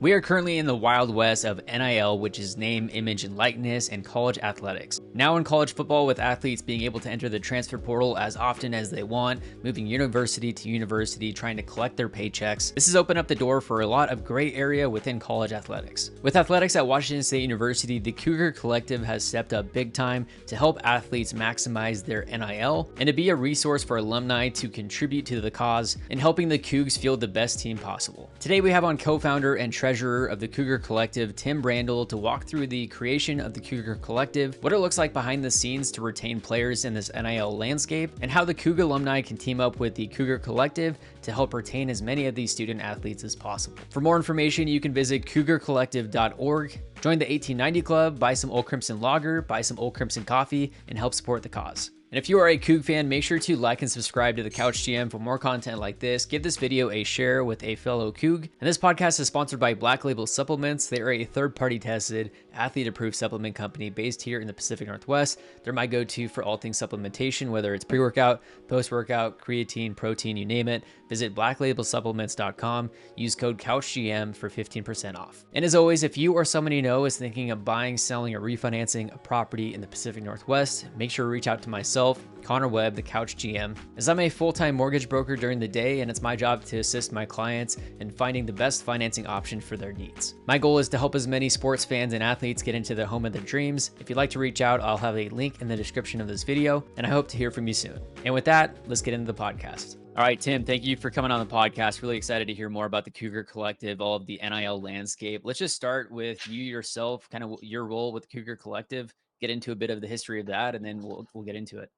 We are currently in the wild west of NIL, which is name, image, and likeness, and college athletics. Now in college football, with athletes being able to enter the transfer portal as often as they want, moving university to university, trying to collect their paychecks, this has opened up the door for a lot of gray area within college athletics. With athletics at Washington State University, the Cougar Collective has stepped up big time to help athletes maximize their NIL and to be a resource for alumni to contribute to the cause in helping the Cougs field the best team possible. Today we have on co-founder and treasurer of the Cougar Collective, Tim Brandle, to walk through the creation of the Cougar Collective, what it looks like behind the scenes to retain players in this NIL landscape, and how the Cougar alumni can team up with the Cougar Collective to help retain as many of these student athletes as possible. For more information, you can visit cougarcollective.org, join the 1890 Club, buy some Old Crimson Lager, buy some Old Crimson coffee, and help support the cause. And if you are a Coug fan, make sure to like and subscribe to the Couch GM for more content like this. Give this video a share with a fellow Coug. And this podcast is sponsored by Black Label Supplements. They are a third-party tested, athlete-approved supplement company based here in the Pacific Northwest. They're my go-to for all things supplementation, whether it's pre-workout, post-workout, creatine, protein, you name it. Visit blacklabelsupplements.com. Use code CouchGM for 15% off. And as always, if you or someone you know is thinking of buying, selling, or refinancing a property in the Pacific Northwest, make sure to reach out to myself, Connor Webb, the Couch GM, as I'm a full-time mortgage broker during the day, and it's my job to assist my clients in finding the best financing option for their needs. My goal is to help as many sports fans and athletes get into the home of their dreams. If you'd like to reach out, I'll have a link in the description of this video, and I hope to hear from you soon. And with that, let's get into the podcast. All right, Tim, thank you for coming on the podcast. Really excited to hear more about the Cougar Collective, all of the NIL landscape. Let's just start with you yourself, kind of your role with the Cougar Collective, get into a bit of the history of that, and then we'll get into it.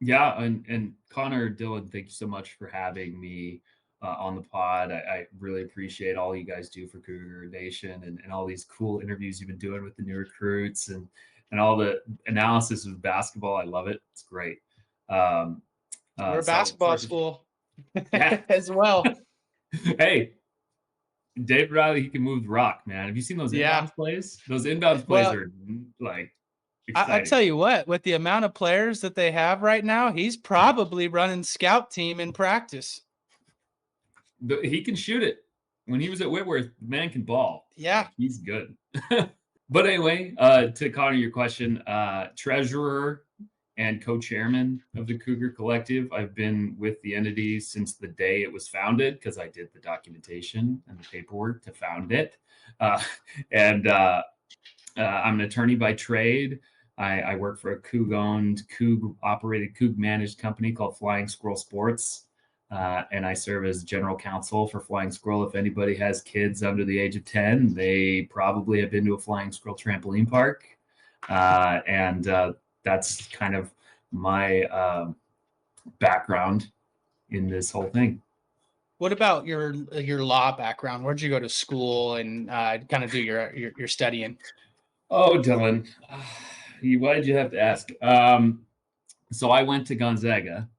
Yeah, and Connor, Dylan, thank you so much for having me on the pod. I really appreciate all you guys do for Cougar Nation and all these cool interviews you've been doing with the new recruits and all the analysis of basketball. I love it. It's great. We're a basketball school as well. Hey, Dave Riley, he can move the rock, man. Have you seen those inbounds plays? Those inbounds plays are like I tell you what, with the amount of players that they have right now, he's probably running scout team in practice. He can shoot it. When he was at Whitworth, the man can ball. Yeah. He's good. But anyway, to Connor, your question, treasurer and co-chairman of the Cougar Collective. I've been with the entity since the day it was founded because I did the documentation and the paperwork to found it. I'm an attorney by trade. I work for a Coug-owned, Coug-operated, Coug-managed company called Flying Squirrel Sports, and I serve as general counsel for Flying Squirrel. If anybody has kids under the age of 10, they probably have been to a Flying Squirrel trampoline park, and that's kind of my background in this whole thing. What about your law background? Where'd you go to school and kind of do your studying? Oh, Dylan, why did you have to ask? So I went to Gonzaga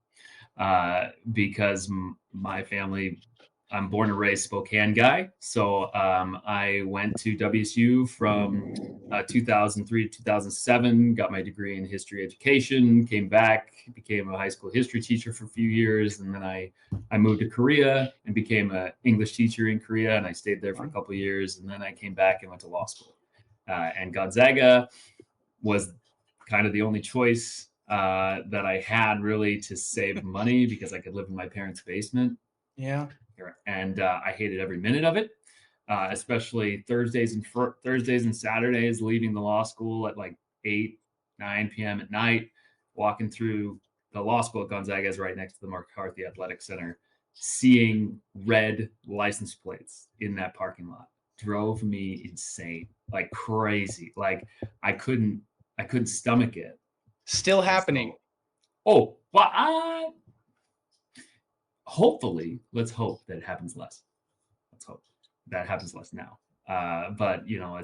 because my family, I'm born and raised Spokane guy. So I went to WSU from 2003 to 2007, got my degree in history education, came back, became a high school history teacher for a few years. And then I moved to Korea and became an English teacher in Korea. And I stayed there for a couple of years. And then I came back and went to law school. And Gonzaga was kind of the only choice that I had really to save money because I could live in my parents' basement. Yeah. And I hated every minute of it, especially Thursdays and Saturdays, leaving the law school at like 8, 9 p.m. at night, walking through the law school at Gonzaga is right next to the McCarthy Athletic Center, seeing red license plates in that parking lot drove me insane, like crazy. Like I couldn't stomach it. Still happening. So, well, hopefully, let's hope that it happens less. Let's hope that happens less now. But you know,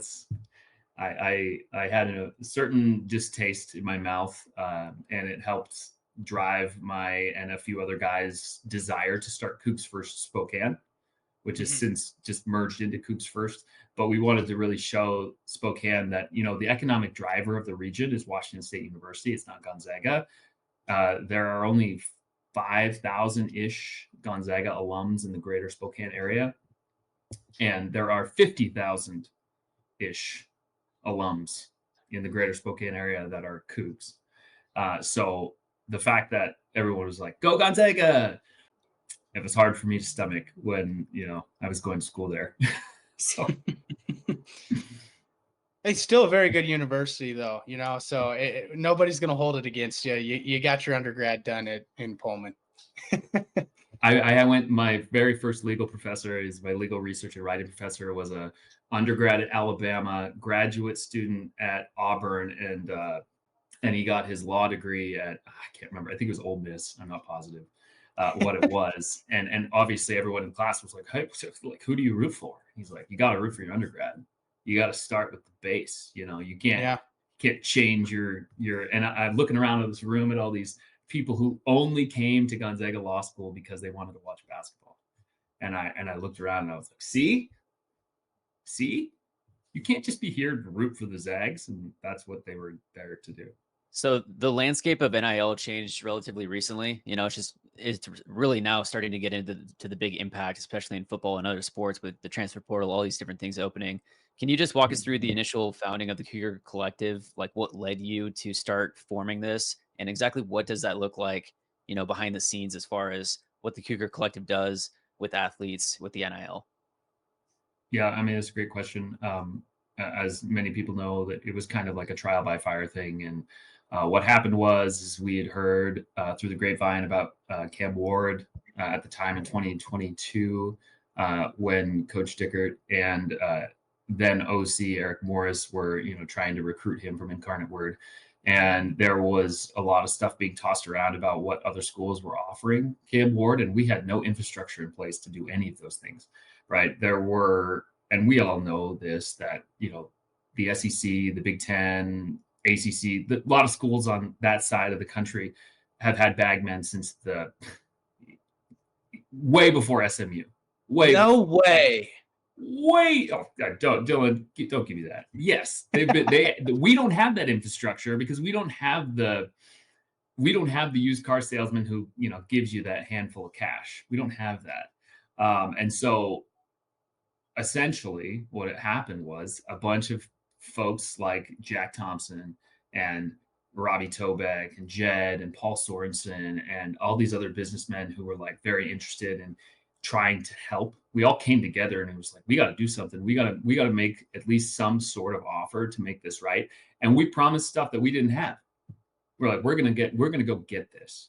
I had a certain distaste in my mouth, and it helped drive my and a few other guys' desire to start Cougs First Spokane, which has since just merged into Cougs First. But we wanted to really show Spokane that, you know, the economic driver of the region is Washington State University. It's not Gonzaga. There are only 5,000-ish Gonzaga alums in the greater Spokane area. And there are 50,000-ish alums in the greater Spokane area that are Cougs. So the fact that everyone was like, go Gonzaga, it was hard for me to stomach when, I was going to school there. So It's still a very good university, though, so nobody's going to hold it against you. You got your undergrad done in Pullman. I went, my very first legal professor is my legal research and writing professor, was a undergrad at Alabama, graduate student at Auburn, and he got his law degree at, I can't remember, I think it was Ole Miss. I'm not positive what it was. And obviously everyone in class was like, hey, who do you root for? He's like, you got to root for your undergrad. You got to start with the base. You can't change your, and I'm looking around in this room at all these people who only came to Gonzaga Law School because they wanted to watch basketball. And I looked around and I was like, see, you can't just be here to root for the Zags. And that's what they were there to do. So the landscape of NIL changed relatively recently. It's really now starting to get into the big impact, especially in football and other sports with the transfer portal, all these different things opening. Can you just walk us through the initial founding of the Cougar Collective? Like what led you to start forming this, and exactly what does that look like, behind the scenes as far as what the Cougar Collective does with athletes with the NIL? Yeah, I mean, that's a great question. As many people know, that it was kind of like a trial by fire thing. And what happened was we had heard through the grapevine about Cam Ward at the time in 2022 when Coach Dickert and then OC Eric Morris were, trying to recruit him from Incarnate Word. And there was a lot of stuff being tossed around about what other schools were offering Cam Ward, and we had no infrastructure in place to do any of those things, right? There were, and we all know this, that, the SEC, the Big Ten, ACC, a lot of schools on that side of the country have had bagmen since way before SMU. No way. Oh, don't give me that. Yes, we don't have that infrastructure because we don't have the used car salesman who gives you that handful of cash. We don't have that, and so essentially what had happened was a bunch of folks like Jack Thompson and Robbie Tobeck and Jed and Paul Sorensen and all these other businessmen who were like very interested in trying to help. We all came together and it was like, we got to do something. We got to make at least some sort of offer to make this right. And we promised stuff that we didn't have. We're like, we're going to go get this.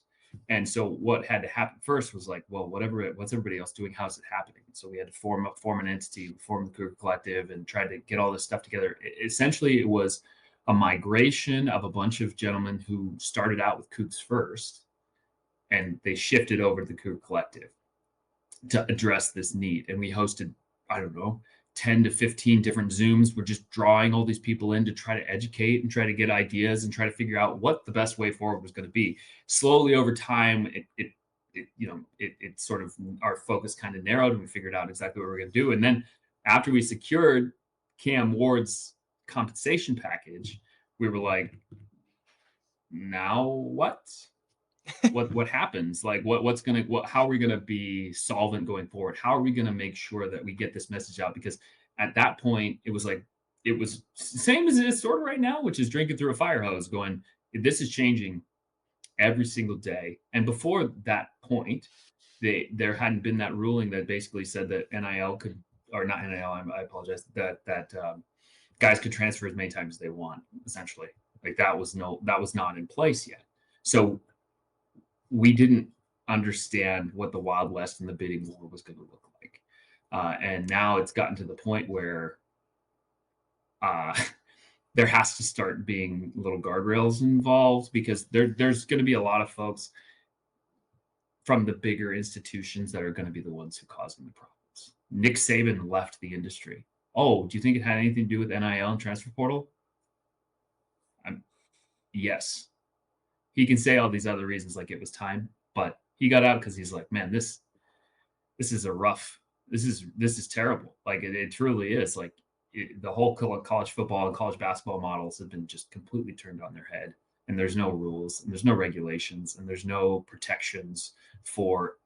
And so what had to happen first was like, well, what's everybody else doing? How's it happening? So we had to form an entity, form the Cougar Collective, and try to get all this stuff together. Essentially, it was a migration of a bunch of gentlemen who started out with Cougs first, and they shifted over to the Cougar Collective to address this need. And we hosted, I don't know, 10 to 15 different Zooms. We're just drawing all these people in to try to educate and try to get ideas and try to figure out what the best way forward was going to be. Slowly over time, it sort of, our focus kind of narrowed and we figured out exactly what we were going to do. And then after we secured Cam Ward's compensation package, we were like, now what? What happens? Like how are we gonna be solvent going forward? How are we gonna make sure that we get this message out? Because at that point it was same as it is sort of right now, which is drinking through a fire hose, going, this is changing every single day. And before that point, there hadn't been that ruling that basically said that NIL could, or not NIL, I apologize, that guys could transfer as many times as they want, essentially. Like that was not in place yet. So we didn't understand what the Wild West and the bidding war was going to look like. And now it's gotten to the point where there has to start being little guardrails involved, because there's going to be a lot of folks from the bigger institutions that are going to be the ones who causing the problems. Nick Saban left the industry. Oh, do you think it had anything to do with NIL and transfer portal? Yes. He can say all these other reasons like it was time, but he got out because he's like, man, this is this is terrible. Like it truly is. Like the whole college football and college basketball models have been just completely turned on their head, and there's no rules and there's no regulations and there's no protections for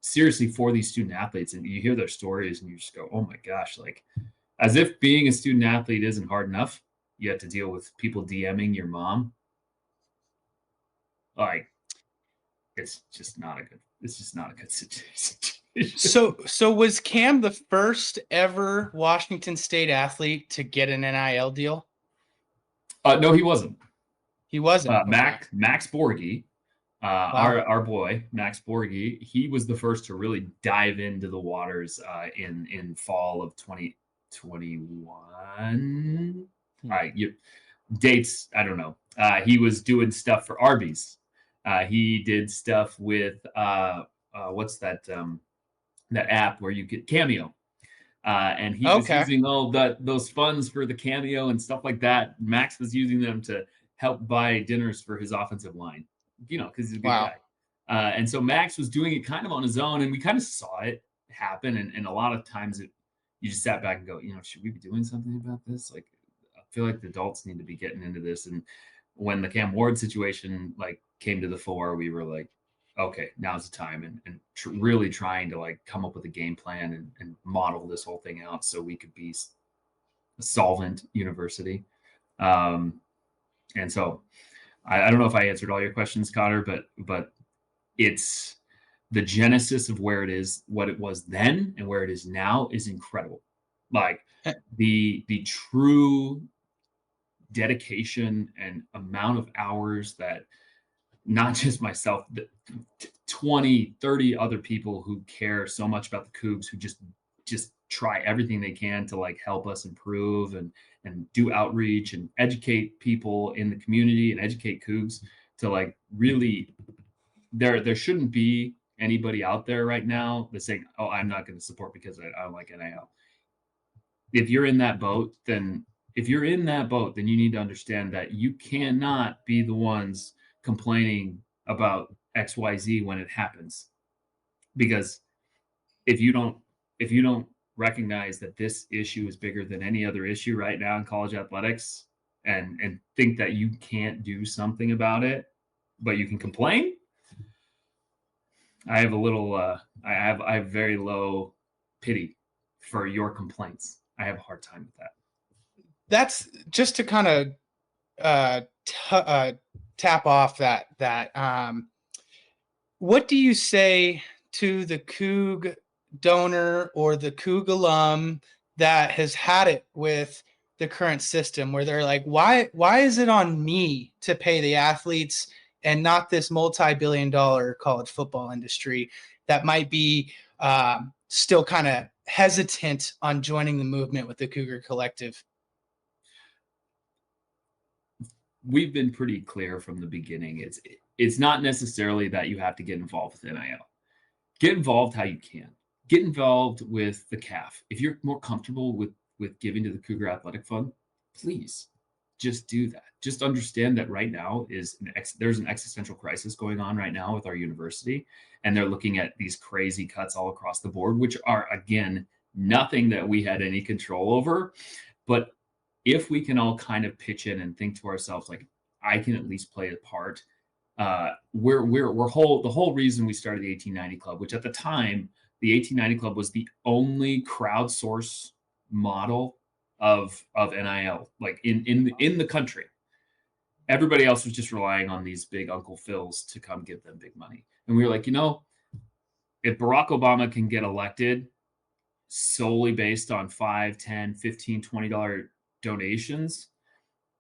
seriously for these student athletes, and you hear their stories and you just go, oh my gosh, like as if being a student athlete isn't hard enough. You have to deal with people DMing your mom. Like it's just not a good situation. So was Cam the first ever Washington State athlete to get an NIL deal? No, he wasn't. He wasn't. Okay. Max Borghi, Wow. our boy Max Borghi, he was the first to really dive into the waters in fall of 2021. Dates, I don't know. He was doing stuff for Arby's. He did stuff with what's that app where you get Cameo. And he was using all those funds for the Cameo and stuff like that. Max was using them to help buy dinners for his offensive line, because he's a good guy. And so Max was doing it kind of on his own, and we kind of saw it happen. And a lot of times you just sat back and go, should we be doing something about this? Like, I feel like the adults need to be getting into this. And when the Cam Ward situation came to the fore, we were like, okay, now's the time, and really trying to come up with a game plan and model this whole thing out so we could be a solvent university. And so I don't know if I answered all your questions, Connor, but it's the genesis of where it is, what it was then and where it is now is incredible. Like the true dedication and amount of hours that not just myself, 20, 30 other people who care so much about the Cougs, who just try everything they can to help us improve and do outreach and educate people in the community and educate Cougs to really, there shouldn't be anybody out there right now that's saying, oh, I'm not going to support because I don't like NIL. If you're in that boat, then you need to understand that you cannot be the ones complaining about XYZ when it happens. Because if you don't recognize that this issue is bigger than any other issue right now in college athletics and think that you can't do something about it, but you can complain, I have a little I have very low pity for your complaints. I have a hard time with that. That's just to kind of tap off that. What do you say to the Coug donor or the Coug alum that has had it with the current system, where they're like, why is it on me to pay the athletes and not this multi-billion-dollar college football industry that might be still kind of hesitant on joining the movement with the Cougar Collective? We've been pretty clear from the beginning. It's not necessarily that you have to get involved with NIL. Get involved how you can. Get involved with the CAF. If you're more comfortable with giving to the Cougar Athletic Fund, please just do that. Just understand that right now there's an existential crisis going on right now with our university, and they're looking at these crazy cuts all across the board, which are, again, nothing that we had any control over. But if we can all kind of pitch in and think to ourselves, like, I can at least play a part. The whole reason we started the 1890 Club, which at the time, the 1890 Club was the only crowdsource model of NIL, in the country. Everybody else was just relying on these big Uncle Phils to come give them big money. And we were like, if Barack Obama can get elected solely based on $5, $10, $15, $20 donations,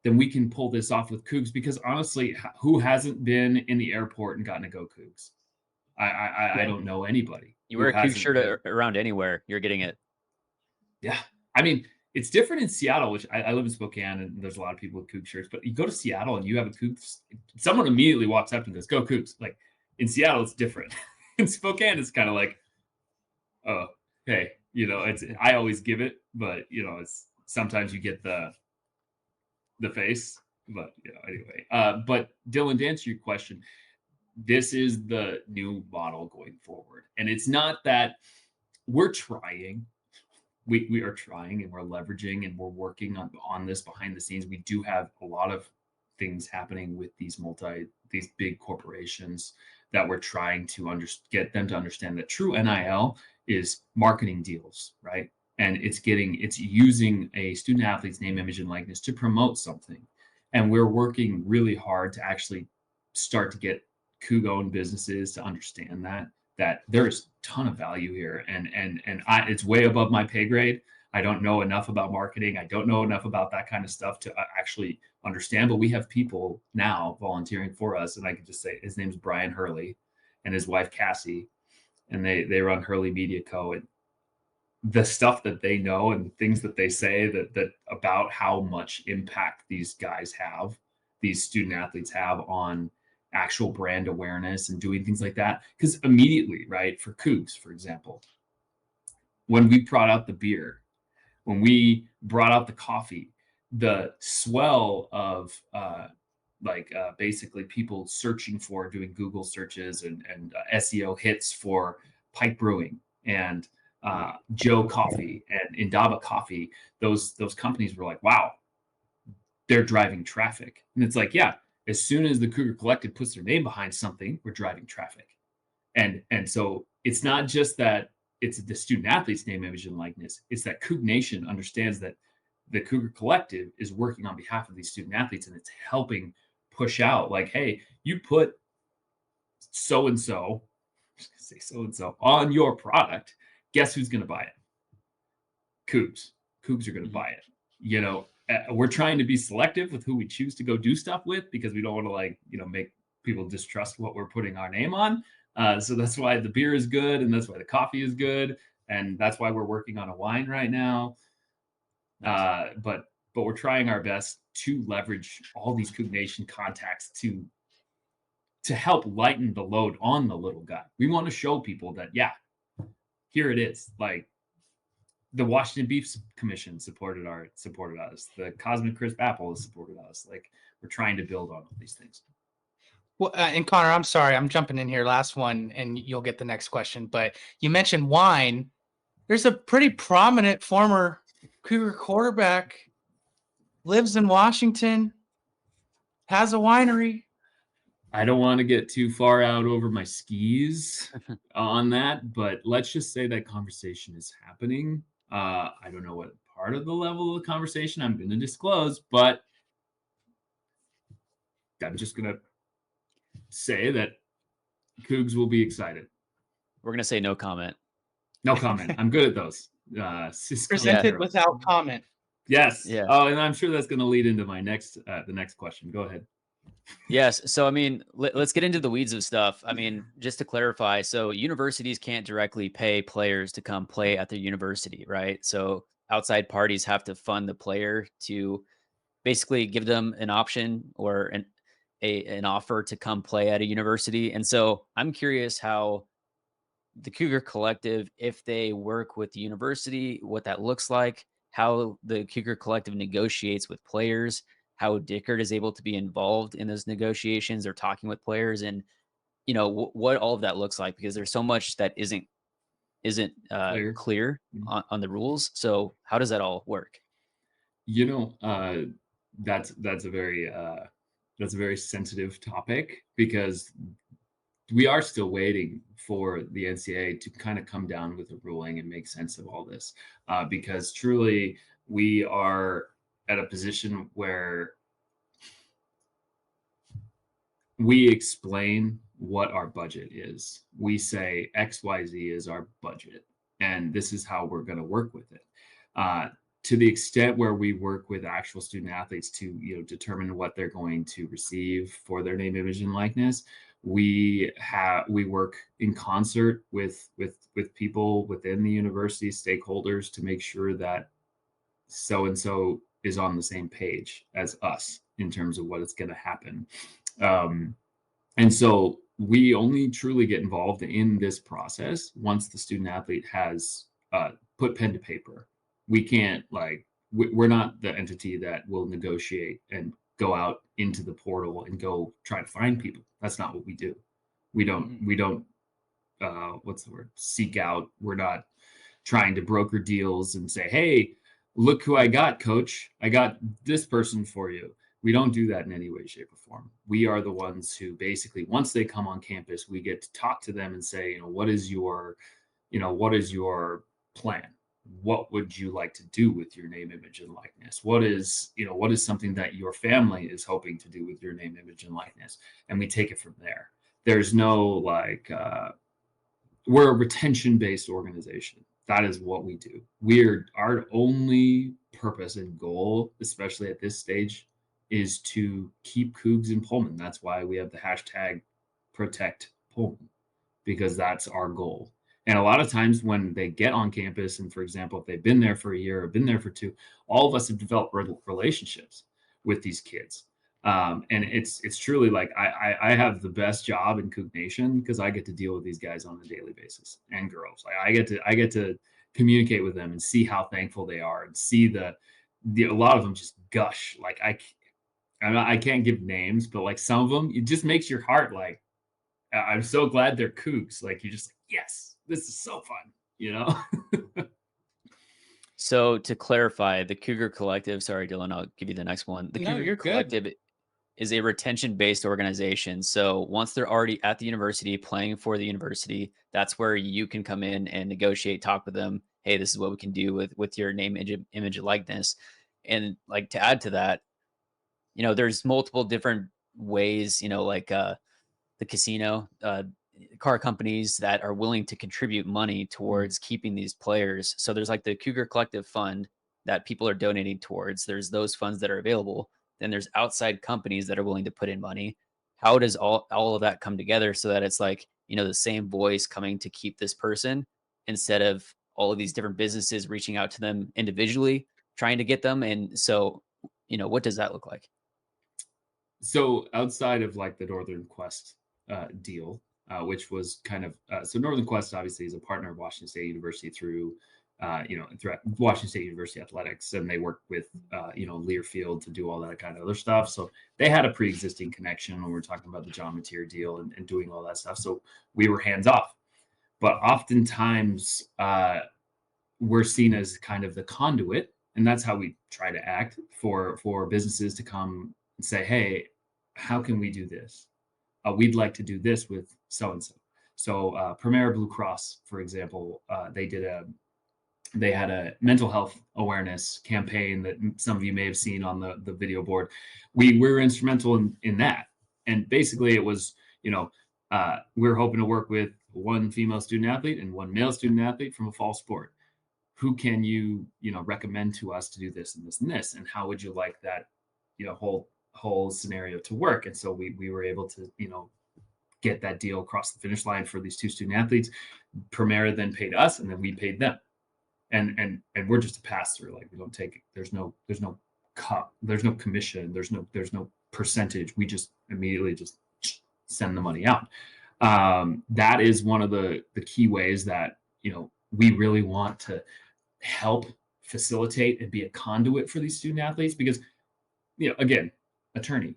then we can pull this off with Cougs. Because honestly, who hasn't been in the airport and gotten to go Cougs? I don't know anybody. You wear a Cougs shirt around anywhere, you're getting it. Yeah. I mean, it's different in Seattle, which I live in Spokane, and there's a lot of people with Cougs shirts. But you go to Seattle and you have a Cougs, someone immediately walks up and goes, "Go Cougs!" Like in Seattle, it's different. In Spokane, it's kind of like, "Oh, hey, it's." I always give it, but it's sometimes you get the face. But anyway. But Dylan, to answer your question, this is the new model going forward, and it's not that we're trying. We are trying, and we're leveraging, and we're working on this behind the scenes. We do have a lot of things happening with these big corporations that we're trying to get them to understand that true NIL is marketing deals, right? And it's using a student athlete's name, image, and likeness to promote something. And we're working really hard to actually start to get Coug-owned businesses to understand that there's a ton of value here, and it's way above my pay grade. I don't know enough about marketing. I don't know enough about that kind of stuff to actually understand, but we have people now volunteering for us. And I can just say his name's Brian Hurley and his wife, Cassie, and they run Hurley Media Co. And the stuff that they know and the things that they say that about how much impact these guys have, these student athletes have on actual brand awareness and doing things like that. Because immediately, right, for Cougs, for example, when we brought out the beer, when we brought out the coffee, the swell of basically people searching for, doing Google searches and SEO hits for Pike Brewing and Joe Coffee and Indaba Coffee, those companies were like, wow, they're driving traffic. And it's like, yeah, as soon as the Cougar Collective puts their name behind something, we're driving traffic. And so it's not just that it's the student athlete's name, image, and likeness. It's that Coug Nation understands that the Cougar Collective is working on behalf of these student athletes, and it's helping push out like, hey, you put so-and-so on your product, guess who's going to buy it? Cougs. Cougs are going to buy it. You know, we're trying to be selective with who we choose to go do stuff with, because we don't want to make people distrust what we're putting our name on. So that's why the beer is good, and that's why the coffee is good, and that's why we're working on a wine right now. But we're trying our best to leverage all these Coug Nation contacts to help lighten the load on the little guy. We want to show people that, yeah, here it is. Like the Washington Beef Commission supported us. The Cosmic Crisp Apple has supported us. Like, we're trying to build on all these things. Well, and Connor, I'm sorry, I'm jumping in here. Last one, and you'll get the next question. But you mentioned wine. There's a pretty prominent former Cougar quarterback, lives in Washington, has a winery. I don't want to get too far out over my skis on that, but let's just say that conversation is happening. I don't know what part of the level of the conversation I'm going to disclose, but I'm just going to say that Cougs will be excited. We're going to say no comment. No comment. I'm good at those. Presented without comment. Yes. Yeah. Oh, and I'm sure that's going to lead into my the next question. Go ahead. Yes. So, I mean, let's get into the weeds of stuff. I mean, just to clarify, so universities can't directly pay players to come play at their university, right? So outside parties have to fund the player to basically give them an option or an offer to come play at a university. And so I'm curious how the Cougar Collective, if they work with the university, what that looks like, how the Cougar Collective negotiates with players, how Dickert is able to be involved in those negotiations or talking with players, and what all of that looks like, because there's so much that isn't clear on the rules. So how does that all work? That's a very sensitive topic, because we are still waiting for the NCAA to kind of come down with a ruling and make sense of all this, because truly we are at a position where we explain what our budget is. We say XYZ is our budget, and this is how we're going to work with it. To the extent where we work with actual student athletes to determine what they're going to receive for their name, image, and likeness, we work in concert with people within the university, stakeholders, to make sure that so and so is on the same page as us in terms of what is going to happen. And so we only truly get involved in this process once the student athlete has put pen to paper. We can't we're not the entity that will negotiate and go out into the portal and go try to find people. That's not what we do. We don't what's the word? Seek out. We're not trying to broker deals and say, hey, look who I got, coach. I got this person for you. We don't do that in any way, shape, or form. We are the ones who basically, once they come on campus, we get to talk to them and say, what is your plan? What would you like to do with your name, image, and likeness? What is something that your family is hoping to do with your name, image, and likeness? And we take it from there. There's no we're a retention-based organization. That is what we do. Our only purpose and goal, especially at this stage, is to keep Cougs in Pullman. That's why we have the hashtag protect Pullman, because that's our goal. And a lot of times when they get on campus, and for example, if they've been there for a year or been there for 2, all of us have developed relationships with these kids. And it's truly like I have the best job in Coug Nation because I get to deal with these guys on a daily basis, and girls. Like I get to communicate with them and see how thankful they are, and see a lot of them just gush. Like I can't give names, but like some of them, it just makes your heart like, I'm so glad they're Cougs. Like you're just like, yes, this is so fun, So to clarify, the Cougar Collective, sorry, Dylan, I'll give you the next one. The No, Cougar you're good. Collective is a retention-based organization. So once they're already at the university playing for the university, that's where you can come in and negotiate, talk with them. Hey, this is what we can do with your name, image, and likeness. And like to add to that, there's multiple different ways, like the casino, car companies that are willing to contribute money towards keeping these players. So there's like the Cougar Collective Fund that people are donating towards. There's those funds that are available. Then there's outside companies that are willing to put in money. How does all of that come together so that it's like, the same voice coming to keep this person instead of all of these different businesses reaching out to them individually, trying to get them? And so, what does that look like? So outside of like the Northern Quest deal, which was kind of so Northern Quest obviously is a partner of Washington State University through Washington State University athletics, and they work with Learfield to do all that kind of other stuff. So they had a pre-existing connection when we're talking about the John Mateer deal and doing all that stuff. So we were hands off, but oftentimes we're seen as kind of the conduit, and that's how we try to act for businesses to come and say, hey, how can we do this? We'd like to do this with so-and-so. So Premier Blue Cross, for example, they had a mental health awareness campaign that some of you may have seen on the video board. We were instrumental in that. And basically it was, we're hoping to work with one female student athlete and one male student athlete from a fall sport. Who can you recommend to us to do this and this and this? And how would you like that, whole scenario to work? And so we were able to, get that deal across the finish line for these 2 student athletes. Primera then paid us, and then we paid them. And we're just a pass through. Like we don't take, there's no cut, there's no commission, there's no percentage. We just immediately just send the money out. That is one of the key ways that, we really want to help facilitate and be a conduit for these student athletes, because, again, attorney,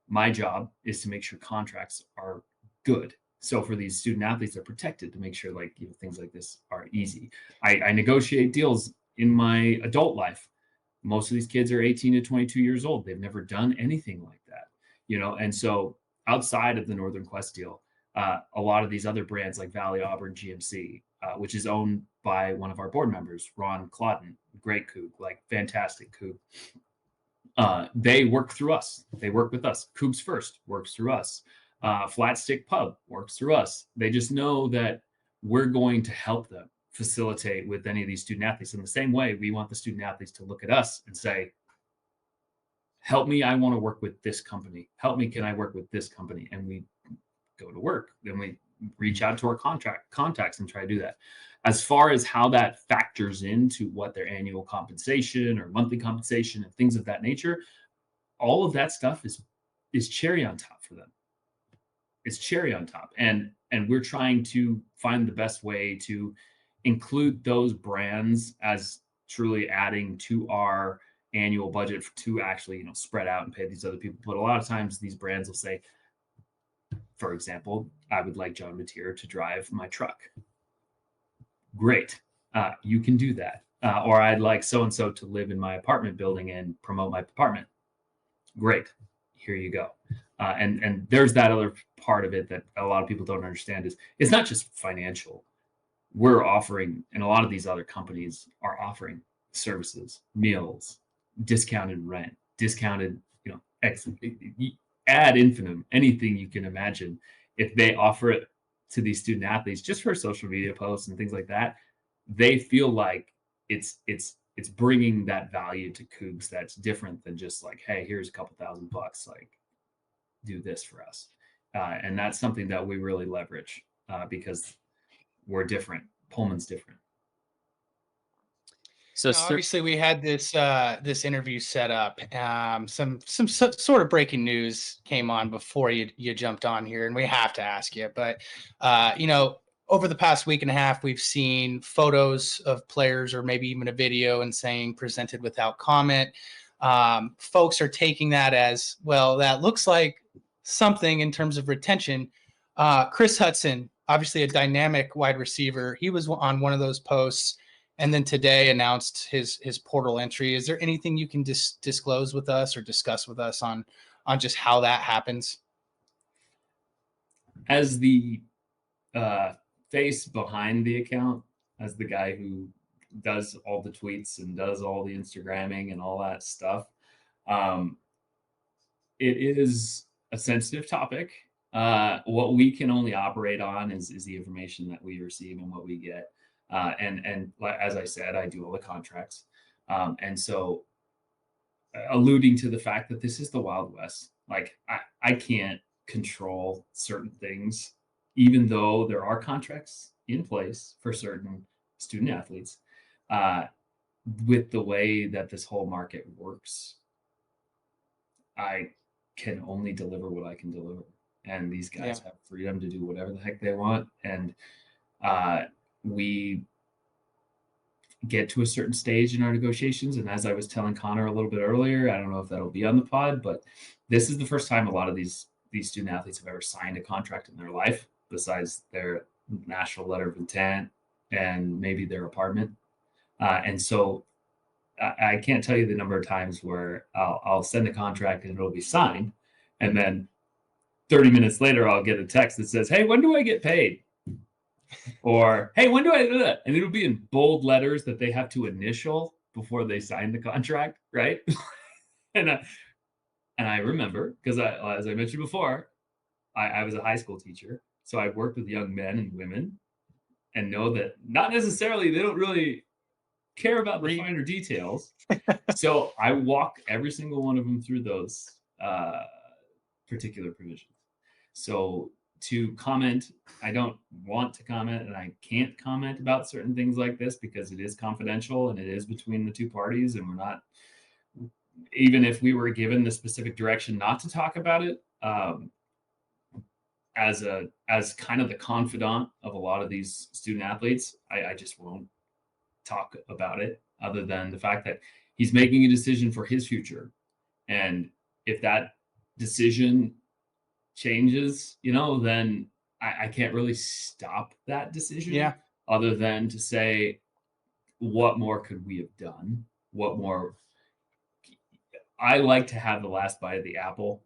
my job is to make sure contracts are good. So for these student athletes, they're protected, to make sure things like this are easy. I negotiate deals in my adult life. Most of these kids are 18 to 22 years old. They've never done anything like that, and so outside of the Northern Quest deal, a lot of these other brands like Valley Auburn GMC, which is owned by one of our board members, Ron Clauden, great Coug, like fantastic Coug. They work through us. They work with us. Cougs First works through us. Flat Stick Pub works through us. They just know that we're going to help them facilitate with any of these student athletes. In the same way, we want the student athletes to look at us and say, help me, I want to work with this company. Help me, can I work with this company? And we go to work. Then we reach out to our contacts and try to do that. As far as how that factors into what their annual compensation or monthly compensation and things of that nature, all of that stuff is cherry on top for them. It's cherry on top. And we're trying to find the best way to include those brands as truly adding to our annual budget to actually, spread out and pay these other people. But a lot of times these brands will say, for example, I would like John Mateer to drive my truck. Great. You can do that. Or I'd like so-and-so to live in my apartment building and promote my apartment. Great, here you go. And there's that other part of it that a lot of people don't understand is it's not just financial. We're offering, and a lot of these other companies are offering services, meals, discounted rent, discounted, ad infinitum, anything you can imagine. If they offer it to these student athletes just for social media posts and things like that, they feel like it's bringing that value to Cougs that's different than just like, hey, here's a couple $1,000, like do this for us. And that's something that we really leverage because we're different. Pullman's different. So obviously we had this this interview set up. Some sort of breaking news came on before you jumped on here, and we have to ask you. But over the past week and a half, we've seen photos of players, or maybe even a video, and saying presented without comment. Folks are taking that as, well, that looks like something in terms of retention. Chris Hudson, obviously a dynamic wide receiver, he was on one of those posts, and then today announced his portal entry. Is there anything you can disclose with us or discuss with us on just how that happens? As the face behind the account, as the guy who does all the tweets and does all the Instagramming and all that stuff, it is a sensitive topic. What we can only operate on is the information that we receive and what we get. And as I said, I do all the contracts. And so alluding to the fact that this is the Wild West, like I can't control certain things, even though there are contracts in place for certain student athletes. With the way that this whole market works, I can only deliver what I can deliver. And these guys have freedom to do whatever the heck they want. And we get to a certain stage in our negotiations. And as I was telling Connor a little bit earlier, I don't know if that'll be on the pod, but this is the first time a lot of these student athletes have ever signed a contract in their life, besides their national letter of intent and maybe their apartment. And so I can't tell you the number of times where I'll send a contract and it'll be signed, and then 30 minutes later, I'll get a text that says, hey, when do I get paid? Or, hey, when do I do that? And it'll be in bold letters that they have to initial before they sign the contract, right? and I remember, because as I mentioned before, I was a high school teacher. So I worked with young men and women and know that not necessarily, they don't really care about the finer details. So I walk every single one of them through those particular provisions. So to comment, I don't want to comment, and I can't comment about certain things like this because it is confidential and it is between the two parties, and we're not, even if we were given the specific direction not to talk about it, as kind of the confidant of a lot of these student athletes, I just won't talk about it, other than the fact that he's making a decision for his future. And if that decision changes, then I can't really stop that decision, other than to say, what more could we have done? What more? I like to have the last bite of the apple.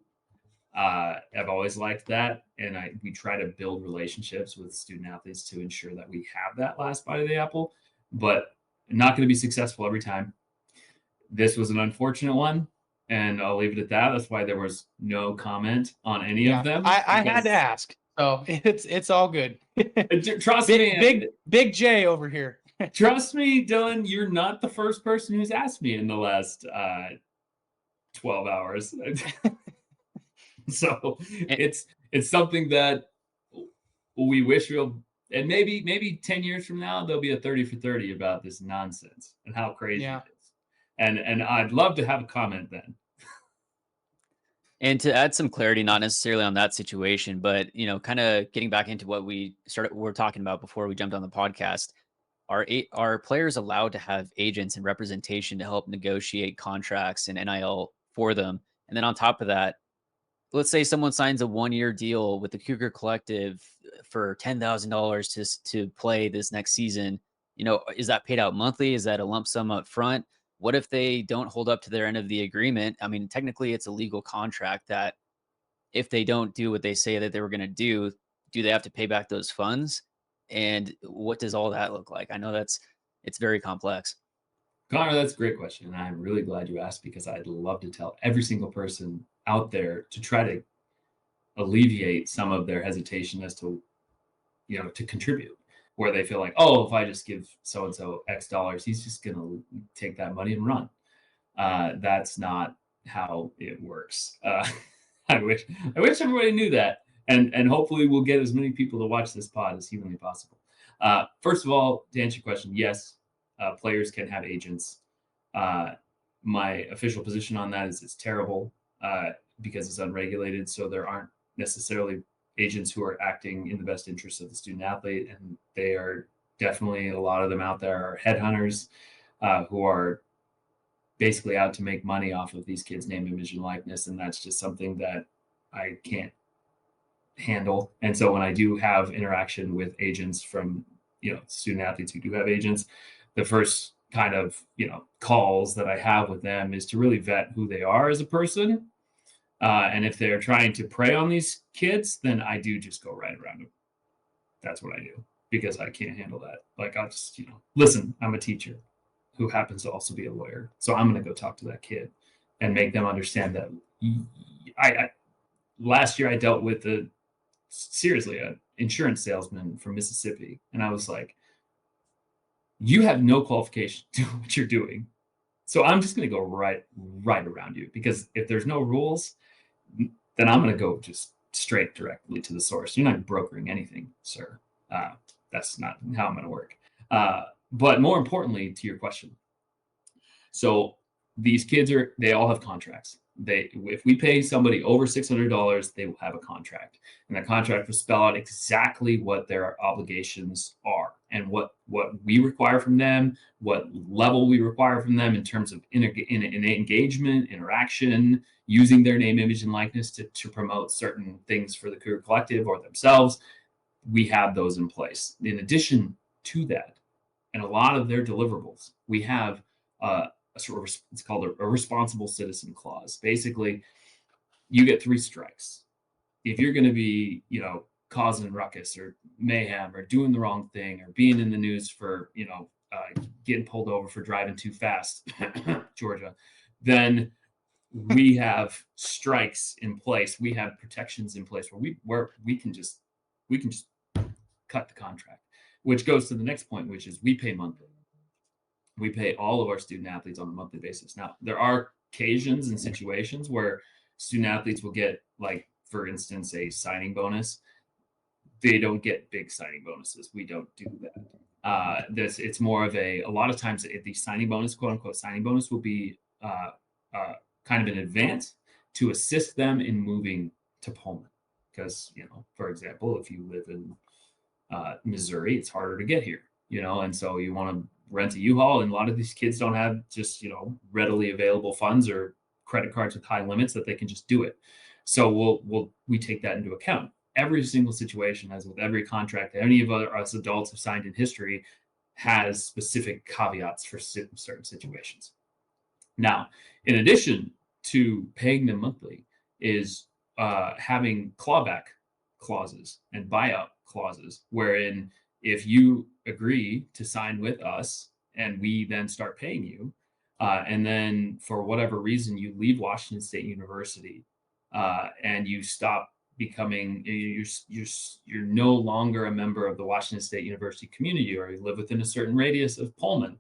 I've always liked that. And we try to build relationships with student athletes to ensure that we have that last bite of the apple, but not going to be successful every time. This was an unfortunate one, and I'll leave it at that. That's why there was no comment on any of them. I had to ask, so it's all good. Trust me, big J over here. Trust me, Dylan, you're not the first person who's asked me in the last 12 hours. So it's something that we wish we'll, and maybe 10 years from now, there'll be a 30 for 30 about this nonsense and how crazy it is. And I'd love to have a comment then. And to add some clarity, not necessarily on that situation, but kind of getting back into what we're talking about before we jumped on the podcast. Are players allowed to have agents and representation to help negotiate contracts and NIL for them? And then on top of that, let's say someone signs a 1-year deal with the Cougar Collective for $10,000 to play this next season. Is that paid out monthly? Is that a lump sum up front? what if they don't hold up to their end of the agreement? I mean, technically, it's a legal contract that if they don't do what they say that they were going to do they have to pay back those funds? And what does all that look like? I know it's very complex. Connor, that's a great question. And I'm really glad you asked, because I'd love to tell every single person out there to try to alleviate some of their hesitation as to, to contribute, where they feel like, oh, if I just give so-and-so X dollars, he's just going to take that money and run. That's not how it works. I wish everybody knew that. And hopefully we'll get as many people to watch this pod as humanly possible. First of all, to answer your question, yes, players can have agents. My official position on that is it's terrible, because it's unregulated. So there aren't necessarily agents who are acting in the best interest of the student athlete. And they are definitely, a lot of them out there are headhunters, who are basically out to make money off of these kids' name, image, and likeness. And that's just something that I can't handle. And so when I do have interaction with agents from, student athletes who do have agents, the first kind of, calls that I have with them is to really vet who they are as a person. And if they're trying to prey on these kids, then I do just go right around them. That's what I do, because I can't handle that. Like, I'll just, listen, I'm a teacher who happens to also be a lawyer. So I'm going to go talk to that kid and make them understand that I last year I dealt with an insurance salesman from Mississippi. And I was like, you have no qualification to do what you're doing. So I'm just going to go right around you, because if there's no rules, then I'm going to go just straight directly to the source. You're not brokering anything, sir. That's not how I'm going to work. But more importantly, to your question. So these kids they all have contracts. If we pay somebody over $600, they will have a contract, and that contract will spell out exactly what their obligations are and what we require from them, what level we require from them in terms of in engagement, interaction, using their name, image, and likeness to promote certain things for the Cougar Collective or themselves. We have those in place. In addition to that, and a lot of their deliverables, we have it's called a responsible citizen clause. Basically, you get 3 strikes. If you're going to be, causing ruckus or mayhem or doing the wrong thing or being in the news for, getting pulled over for driving too fast, Georgia, then we have strikes in place. We have protections in place where we can just cut the contract, which goes to the next point, which is we pay monthly. We pay all of our student athletes on a monthly basis. Now, there are occasions and situations where student athletes will get, like, for instance, a signing bonus. They don't get big signing bonuses. We don't do that. It's more of a lot of times the signing bonus, quote unquote, signing bonus will be kind of an advance to assist them in moving to Pullman. Because, for example, if you live in Missouri, it's harder to get here, and so you want to rent a U-Haul, and a lot of these kids don't have just, readily available funds or credit cards with high limits that they can just do it. So we take that into account. Every single situation, as with every contract that any of us adults have signed in history, has specific caveats for certain situations. Now, in addition to paying them monthly, is having clawback clauses and buyout clauses, wherein if you agree to sign with us and we then start paying you, and then for whatever reason you leave Washington State University, and you stop becoming, you're no longer a member of the Washington State University community, or you live within a certain radius of Pullman,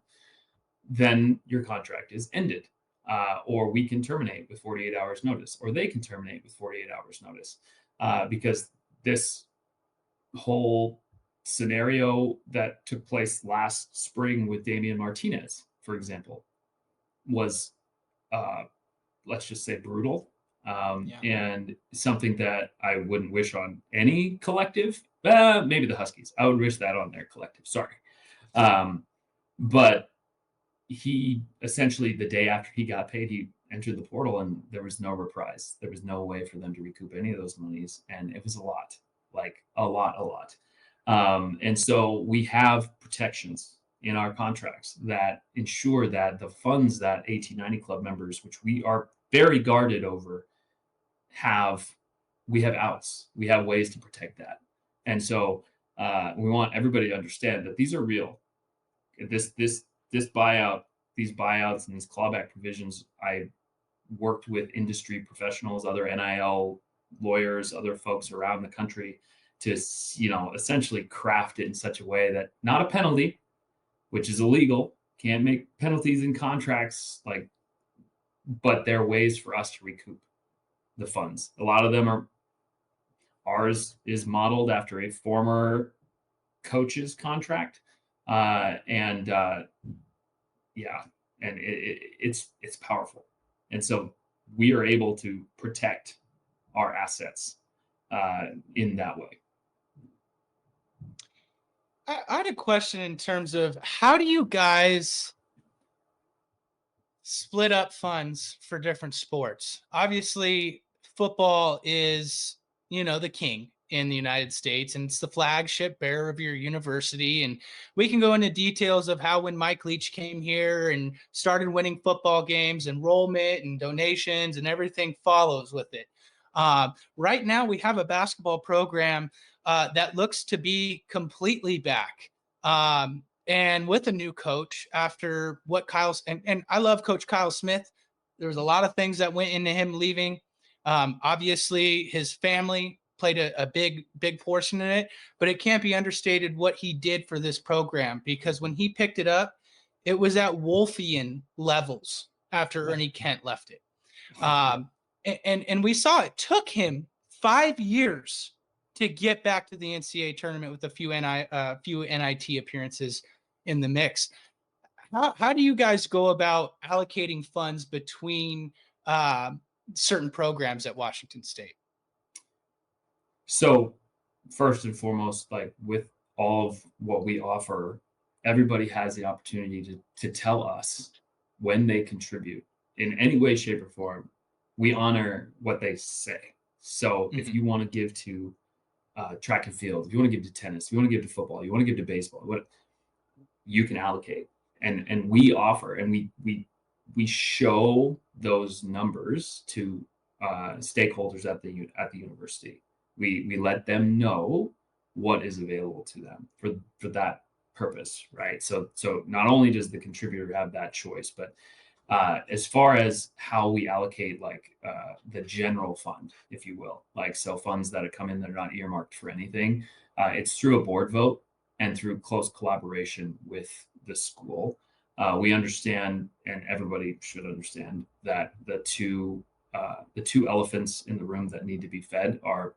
then your contract is ended. Or we can terminate with 48 hours notice, or they can terminate with 48 hours notice, because this whole scenario that took place last spring with Damian Martinez, for example, was, let's just say, brutal, and something that I wouldn't wish on any collective. Maybe the Huskies. I would wish that on their collective. Sorry. But he essentially, the day after he got paid, he entered the portal and there was no reprise. There was no way for them to recoup any of those monies. And it was a lot, like a lot. And so we have protections in our contracts that ensure that the funds that 1890 club members, which we are very guarded over, we have outs. We have ways to protect that. And so we want everybody to understand that these are real. This buyout, these buyouts and these clawback provisions, I worked with industry professionals, other NIL lawyers, other folks around the country to, essentially craft it in such a way that not a penalty, which is illegal, can't make penalties in contracts, but there are ways for us to recoup the funds. A lot of them are, ours is modeled after a former coach's contract. And it's powerful. And so we are able to protect our assets in that way. I had a question in terms of how do you guys split up funds for different sports? Obviously, football is, the king in the United States, and it's the flagship bearer of your university. And we can go into details of how when Mike Leach came here and started winning football games, enrollment and donations and everything follows with it. Right now, we have a basketball program that looks to be completely back. And with a new coach after what Kyle's, and I love Coach Kyle Smith. There was a lot of things that went into him leaving. Obviously, his family played a big portion in it, but it can't be understated what he did for this program, because when he picked it up, it was at Wolfian levels after Ernie Kent left it. And we saw it took him 5 years to get back to the NCAA tournament with a few NIT appearances in the mix. How do you guys go about allocating funds between certain programs at Washington State? So first and foremost, with all of what we offer, everybody has the opportunity to tell us when they contribute in any way, shape, or form. We honor what they say. So if you want to give to track and field, if you want to give to tennis, if you want to give to football, you want to give to baseball, you can allocate. And we offer, and we show those numbers to stakeholders at the university. We let them know what is available to them for that purpose, right? So not only does the contributor have that choice, but as far as how we allocate the general fund, if you will, so funds that have come in that are not earmarked for anything, it's through a board vote and through close collaboration with the school. We understand, and everybody should understand, that the two elephants in the room that need to be fed are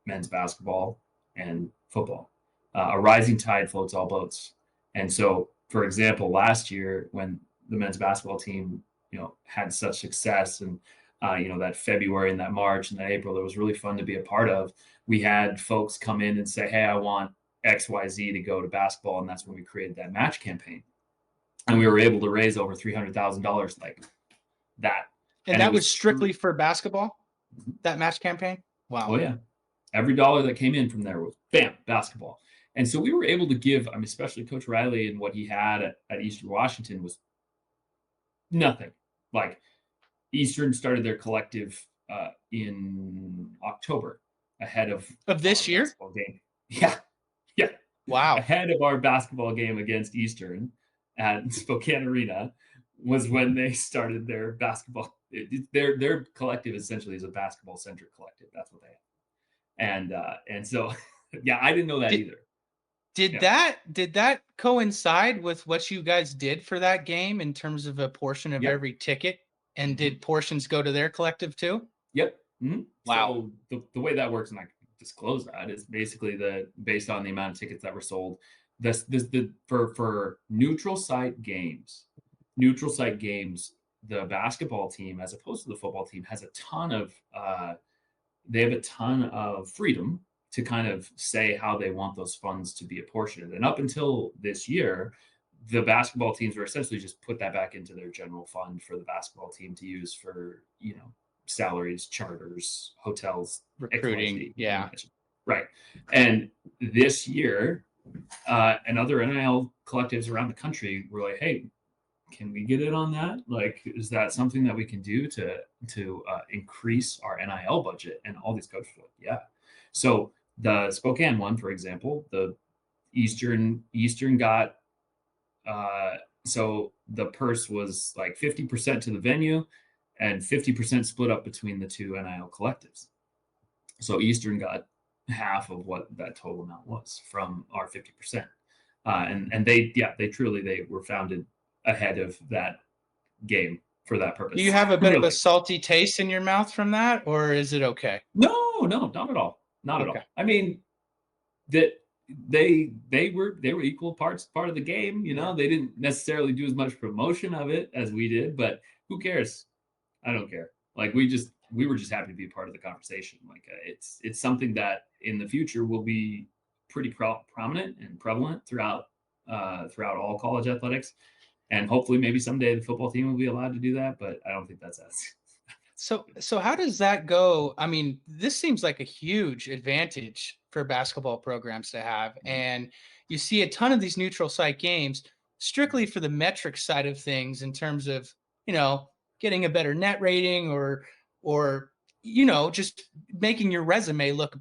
men's basketball and football. A rising tide floats all boats. And so, for example, last year when the men's basketball team, had such success, and that February and that March and that April, that was really fun to be a part of. We had folks come in and say, "Hey, I want XYZ to go to basketball," and that's when we created that match campaign, and we were able to raise over $300,000 like that. And that was strictly for basketball. That match campaign. Wow. Oh yeah, every dollar that came in from there was bam, basketball. And so we were able to give, especially Coach Riley and what he had at Eastern Washington was nothing. Eastern started their collective in October, ahead of this year. Game. Yeah. Wow. Ahead of our basketball game against Eastern at Spokane Arena was when they started their basketball. Their collective essentially is a basketball centric collective. That's what they have. And so yeah, I didn't know that either. Did that coincide with what you guys did for that game in terms of a portion of every ticket? And did portions go to their collective too? Yep. Mm-hmm. Wow. So the way that works, and I can disclose that, is basically based on the amount of tickets that were sold. For neutral site games, the basketball team, as opposed to the football team, has a ton of freedom to kind of say how they want those funds to be apportioned. And up until this year, the basketball teams were essentially just put that back into their general fund for the basketball team to use for, salaries, charters, hotels, recruiting. XYZ, yeah. Right. And this year, and other NIL collectives around the country were like, hey, can we get in on that? Like, is that something that we can do to increase our NIL budget? And all these coaches were like, yeah. So the Spokane one, for example, the Eastern got so the purse was like 50% to the venue and 50% split up between the two NIL collectives. So Eastern got half of what that total amount was from our 50%. And they were founded ahead of that game for that purpose. Do you have a bit of a salty taste in your mouth from that, or is it okay? No, not at all. Not at all. I mean, that they were equal parts part of the game. You know, they didn't necessarily do as much promotion of it as we did, but who cares? I don't care. Like we were just happy to be a part of the conversation. Like it's something that in the future will be pretty prominent and prevalent throughout all college athletics, and hopefully maybe someday the football team will be allowed to do that. But I don't think that's us. So how does that go? I mean, this seems like a huge advantage for basketball programs to have, and you see a ton of these neutral site games strictly for the metric side of things in terms of, getting a better net rating or just making your resume look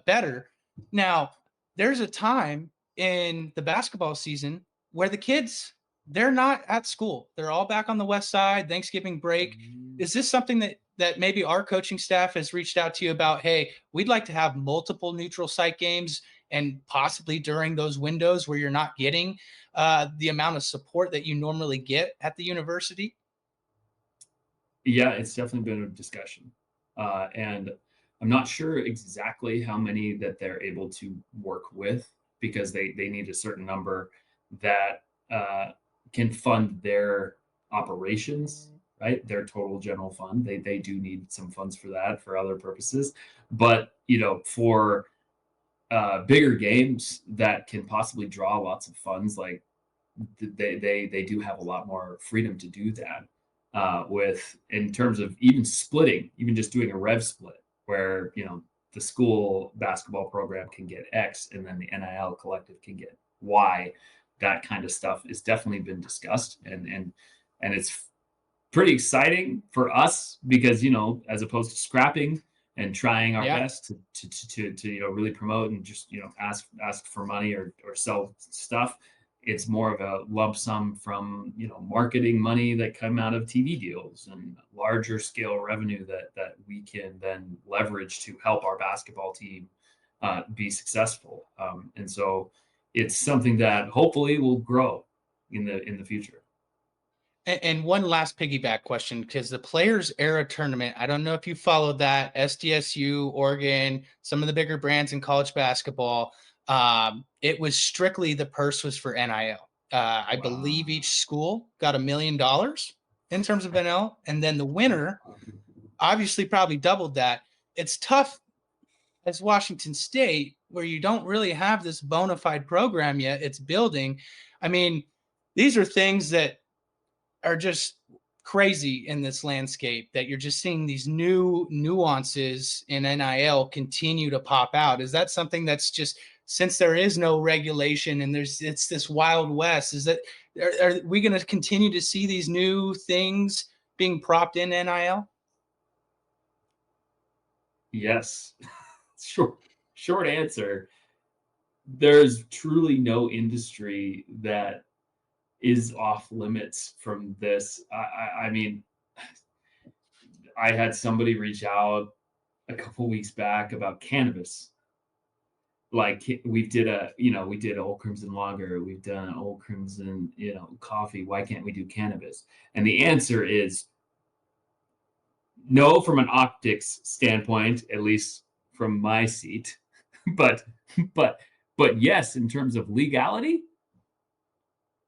better. Now, there's a time in the basketball season where the kids, they're not at school. They're all back on the west side, Thanksgiving break. Is this something that maybe our coaching staff has reached out to you about? Hey, we'd like to have multiple neutral site games, and possibly during those windows where you're not getting the amount of support that you normally get at the university? Yeah, it's definitely been a discussion. And I'm not sure exactly how many that they're able to work with, because they need a certain number that can fund their operations, right? Their total general fund. They do need some funds for that for other purposes. But, for bigger games that can possibly draw lots of funds, like they do have a lot more freedom to do that. With in terms of even splitting, even just doing a rev split where the school basketball program can get X and then the NIL collective can get Y. That kind of stuff has definitely been discussed, and it's pretty exciting for us because as opposed to scrapping and trying our best to really promote and just ask for money or sell stuff. It's more of a lump sum from marketing money that come out of TV deals and larger scale revenue that we can then leverage to help our basketball team be successful. And so it's something that hopefully will grow in the future. And one last piggyback question, because the Players Era Tournament, I don't know if you followed that, SDSU, Oregon, some of the bigger brands in college basketball. It was strictly, the purse was for NIL. I believe each school got $1 million in terms of NIL, and then the winner obviously probably doubled that. It's tough as Washington State, where you don't really have this bona fide program yet. It's building. I mean, these are things that are just crazy in this landscape, that you're just seeing these new nuances in NIL continue to pop out. Is that something that's just, since there is no regulation and it's this wild west, is that, are we going to continue to see these new things being propped in NIL? Yes. Short answer. There's truly no industry that is off limits from this. I mean, I had somebody reach out a couple weeks back about cannabis. Like we did Old Crimson Lager, we've done Old Crimson, coffee. Why can't we do cannabis? And the answer is no, from an optics standpoint, at least from my seat. but yes, in terms of legality,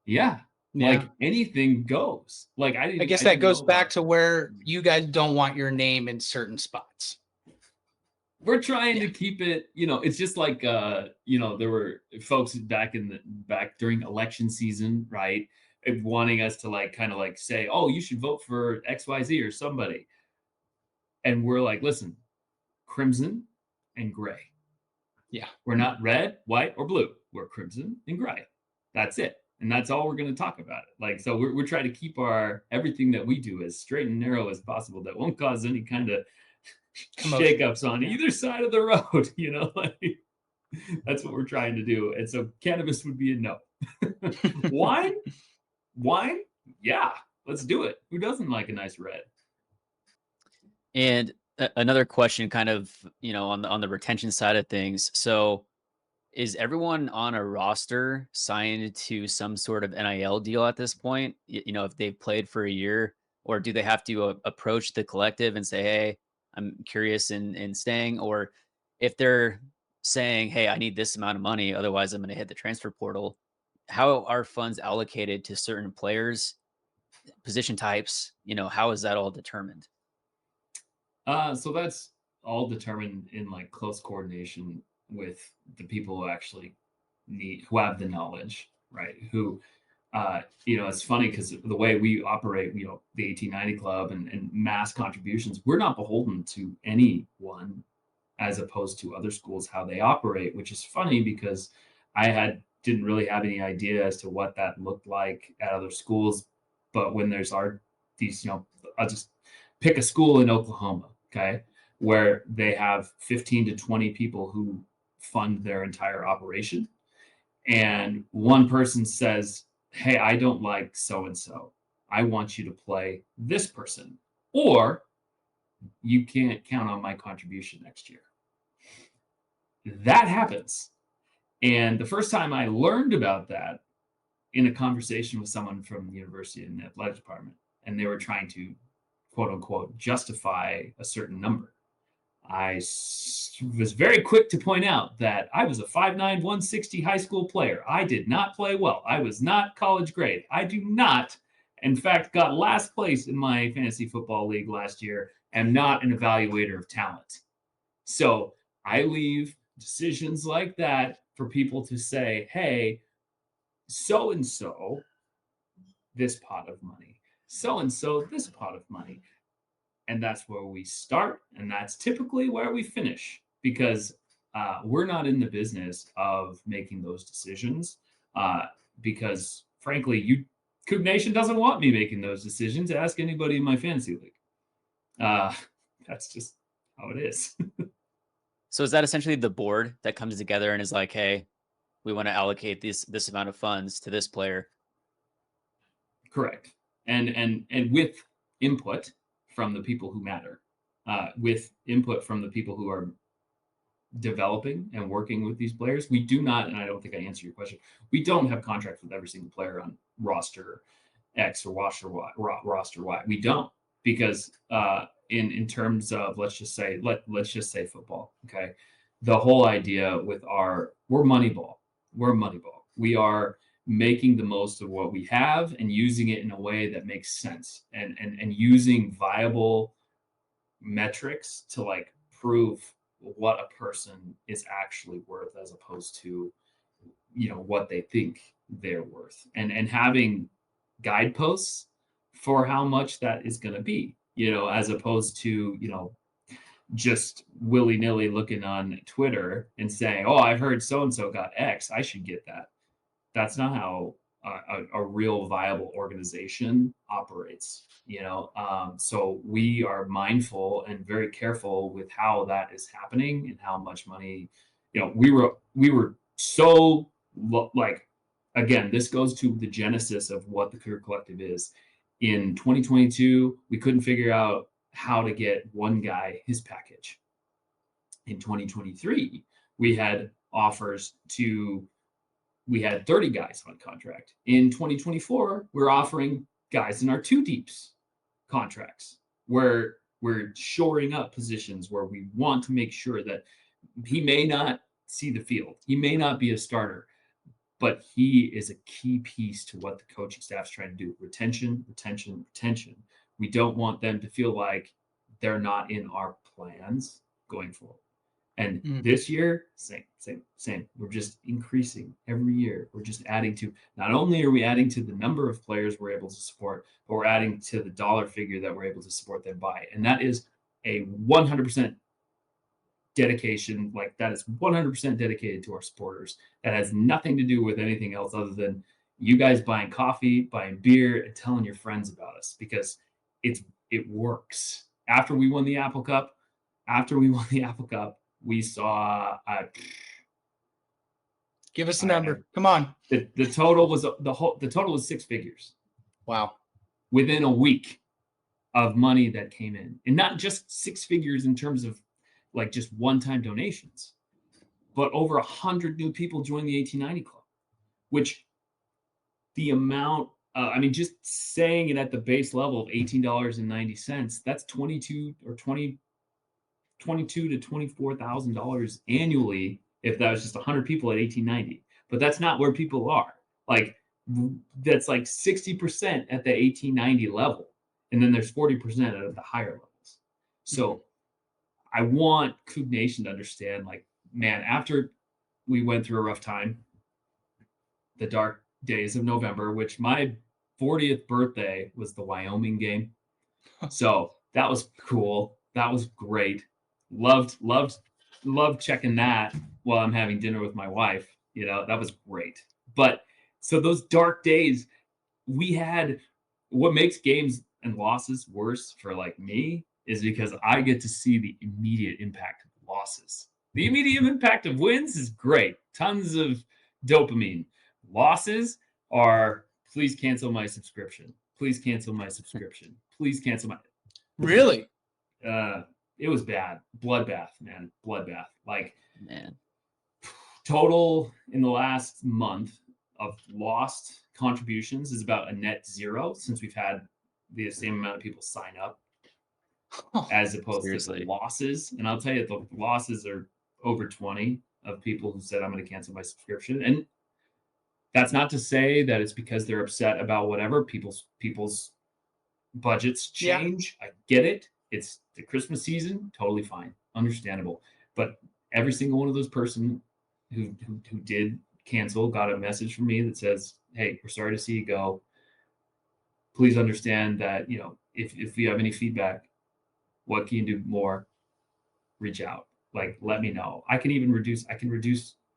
yeah. Like anything goes. Like I guess that goes back to where you guys don't want your name in certain spots. We're trying to keep it, it's just like there were folks back during election season, right? Wanting us to say, oh, you should vote for XYZ or somebody. And we're like, listen, crimson and gray. Yeah. We're not red, white, or blue. We're crimson and gray. That's it. And that's all we're going to talk about it. Like, so we're trying to keep everything that we do as straight and narrow as possible that won't cause any kind of shakeups on either side of the road. Like, that's what we're trying to do. And so cannabis would be a no. Wine? Yeah, let's do it. Who doesn't like a nice red? And another question, kind of, on the retention side of things. So, is everyone on a roster signed to some sort of NIL deal at this point? If they've played for a year, or do they have to approach the collective and say, "Hey, I'm curious in staying," or if they're saying, "Hey, I need this amount of money, otherwise I'm going to hit the transfer portal." How are funds allocated to certain players, position types? How is that all determined? So that's all determined in like close coordination with the people who actually who have the knowledge, right? Who, it's funny because the way we operate, the 1890 Club and mass contributions, we're not beholden to anyone as opposed to other schools, how they operate, which is funny because didn't really have any idea as to what that looked like at other schools. But when there's these, I'll just pick a school in Oklahoma, okay, where they have 15 to 20 people who fund their entire operation. And one person says, "Hey, I don't like so-and-so. I want you to play this person, or you can't count on my contribution next year." That happens. And the first time I learned about that in a conversation with someone from the university in the athletic department, and they were trying to, quote unquote, justify a certain number. I was very quick to point out that I was a 5'9", 160 high school player. I did not play well. I was not college grade. I do not, in fact, got last place in my fantasy football league last year, am not an evaluator of talent. So I leave decisions like that for people to say, "Hey, so-and-so, this pot of money, so-and-so, this pot of money." And that's where we start. And that's typically where we finish, because we're not in the business of making those decisions because, frankly, Coug Nation doesn't want me making those decisions. Ask anybody in my fantasy league. That's just how it is. So is that essentially the board that comes together and is like, "Hey, we want to allocate this amount of funds to this player"? Correct. And with input from the people who matter, with input from the people who are developing and working with these players. We do not, and I don't think I answered your question, we don't have contracts with every single player on roster X or roster Y. We don't, because in terms of, let's just say football, okay? The whole idea with we're Moneyball. We are making the most of what we have and using it in a way that makes sense, and using viable metrics to like prove what a person is actually worth, as opposed to what they think they're worth, and having guideposts for how much that is going to be, as opposed to just willy-nilly looking on Twitter and saying, "Oh, I heard so and so got X, I should get that." That's not how a real viable organization operates. So we are mindful and very careful with how that is happening and how much money. We were so like, again, this goes to the genesis of what the Cougar Collective is. In 2022, we couldn't figure out how to get one guy his package. In 2023, we had offers we had 30 guys on contract. In 2024, we're offering guys in our 2 deeps contracts, where we're shoring up positions where we want to make sure that he may not see the field, he may not be a starter, but he is a key piece to what the coaching staff's trying to do. Retention. We don't want them to feel like they're not in our plans going forward. And this year, same. We're just increasing every year. We're just adding to, not only are we adding to the number of players we're able to support, but we're adding to the dollar figure that we're able to support them by. And that is a 100% dedication, like that is 100% dedicated to our supporters. That has nothing to do with anything else other than you guys buying coffee, buying beer, and telling your friends about us, because it works. After we won the Apple Cup, we saw give us a number. Come on. The total was the total was 6 figures. Wow. Within a week of money that came in, and not just 6 figures in terms of like just one-time donations, but over 100 new people joined the 1890 Club, which the amount, I mean, just saying it at the base level of $18.90, that's $22 to $24,000 annually if that was just 100 people at 1890. But that's not where people are. Like, that's like 60% at the 1890 level, and then there's 40% at the higher levels. So I want Coug Nation to understand, like, man, after we went through a rough time, the dark days of November, which my 40th birthday was the Wyoming game. So that was cool. That was great. Loved checking that while I'm having dinner with my wife. You know, that was great. But so those dark days, we had, what makes games and losses worse for like me is because I get to see the immediate impact of losses. The immediate impact of wins is great. Tons of dopamine. Losses are, please cancel my subscription. Please cancel my subscription. Please cancel my. Really? It was bad. Bloodbath, man. Bloodbath. Like, Man. Total in the last month of lost contributions is about a net 0 since we've had the same amount of people sign up as opposed to the losses. And I'll tell you, the losses are over 20 of people who said, I'm going to cancel my subscription. And that's not to say that it's because they're upset about whatever. People's budgets change. Yeah. I get it. It's the Christmas season. Totally fine. Understandable. But every single one of those person who did cancel got a message from me that says, hey, we're sorry to see you go. Please understand that, you know, if you have any feedback, what can you do more? Reach out. Like, let me know. I can reduce.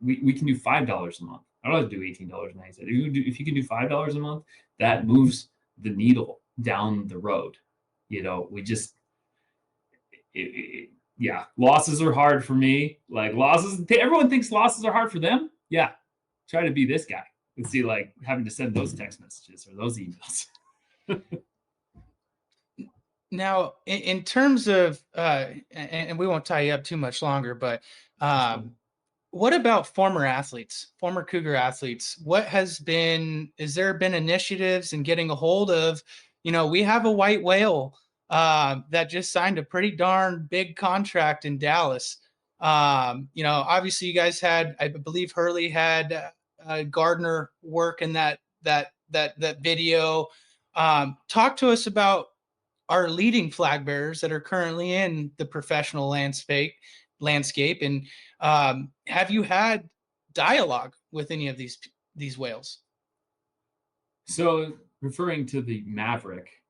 We can do $5 a month. I don't have to do $18.90. If you can do $5 a month, that moves the needle down the road. You know, we just, yeah, losses are hard for me. Like, losses, everyone thinks losses are hard for them. Yeah, try to be this guy and see, like, having to send those text messages or those emails. Now, in terms of, and we won't tie you up too much longer, but what about former Cougar athletes? Has there been initiatives in getting a hold of, you know, we have a white whale that just signed a pretty darn big contract in Dallas. You know, obviously you guys had, I believe Hurley had Gardner work in that video. Talk to us about our leading flag bearers that are currently in the professional landscape. And have you had dialogue with any of these whales? So, referring to the Maverick,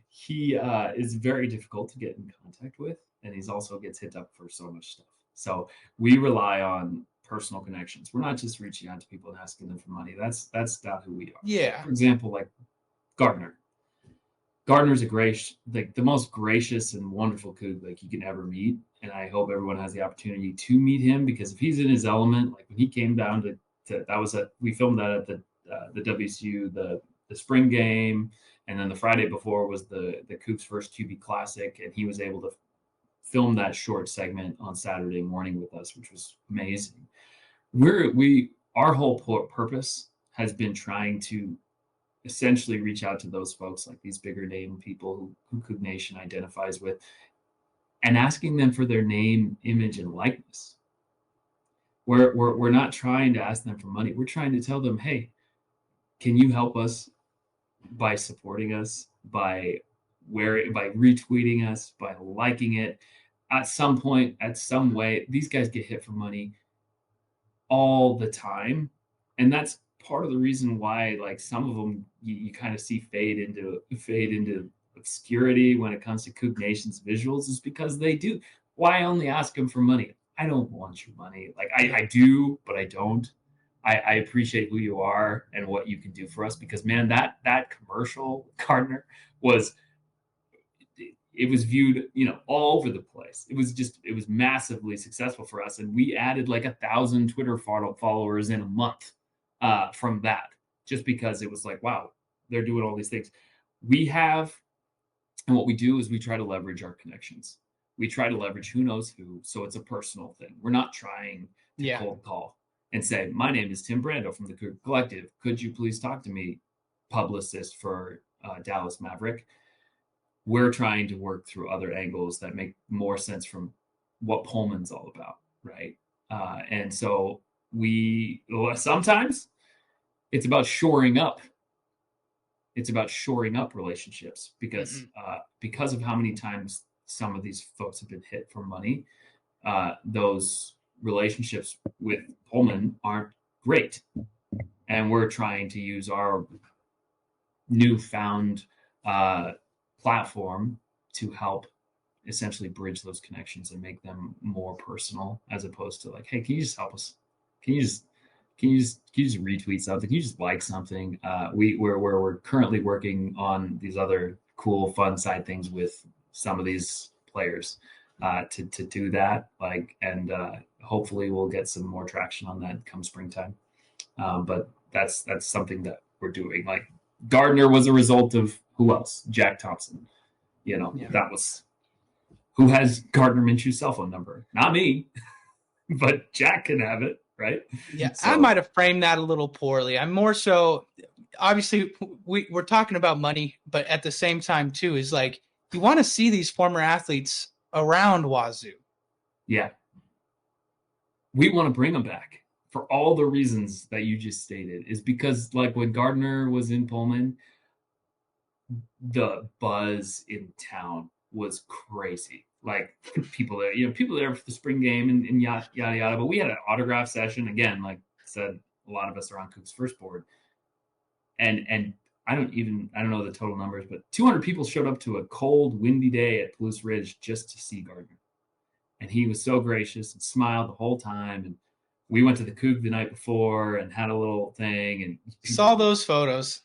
he is very difficult to get in contact with, and he's also gets hit up for so much stuff. So we rely on personal connections. We're not just reaching out to people and asking them for money. That's not who we are. Yeah. For example, like Gardner. Gardner's the most gracious and wonderful Coug like you can ever meet, and I hope everyone has the opportunity to meet him, because if he's in his element, like when he came down to we filmed that at the WSU the spring game, and then the Friday before was the Cougs' first QB Classic, and he was able to film that short segment on Saturday morning with us, which was amazing. Our whole purpose has been trying to essentially reach out to those folks, like these bigger name people who Coug Nation identifies with, and asking them for their name, image, and likeness. We're not trying to ask them for money. We're trying to tell them, hey, can you help us by supporting us, by retweeting us, by liking it? At some point, at some way, these guys get hit for money all the time, and that's part of the reason why, like, some of them you kind of see fade into obscurity when it comes to Coug Nation's visuals is because they do. Why only ask them for money? I don't want your money. Like I do, but I don't. I appreciate who you are and what you can do for us, because man, that commercial, Gardner, was, it was viewed, all over the place. It was massively successful for us. And we added like 1,000 Twitter followers in a month from that, just because it was like, wow, they're doing all these things. And what we do is we try to leverage our connections. We try to leverage who knows who. So it's a personal thing. We're not trying to cold call and say, my name is Tim Brandle from the Cougar Collective. Could you please talk to me, publicist for Dallas Maverick? We're trying to work through other angles that make more sense from what Pullman's all about, right? And so sometimes it's about shoring up. It's about shoring up relationships, because of how many times some of these folks have been hit for money. Those relationships with Pullman aren't great, and we're trying to use our newfound platform to help essentially bridge those connections and make them more personal, as opposed to like, hey, can you just help us? Can you just retweet something? Can you just like something? We're currently working on these other cool, fun side things with some of these players to do that. And hopefully we'll get some more traction on that come springtime. But that's something that we're doing. Like Gardner was a result of who else? Jack Thompson. That was who has Gardner Minshew's cell phone number. Not me, but Jack can have it. Right. Yeah. So, I might have framed that a little poorly. I'm more so, obviously we're talking about money, but at the same time too, is like, you want to see these former athletes around Wazoo. Yeah. We want to bring them back for all the reasons that you just stated, is because like when Gardner was in Pullman, the buzz in town was crazy. Like people there for the spring game and yada, yada, yada. But we had an autograph session. Again, like I said, a lot of us are on Cougs First Board. And I don't know the total numbers, but 200 people showed up to a cold, windy day at Palouse Ridge just to see Gardner. And he was so gracious and smiled the whole time. And we went to the Coug the night before and had a little thing. And saw those photos.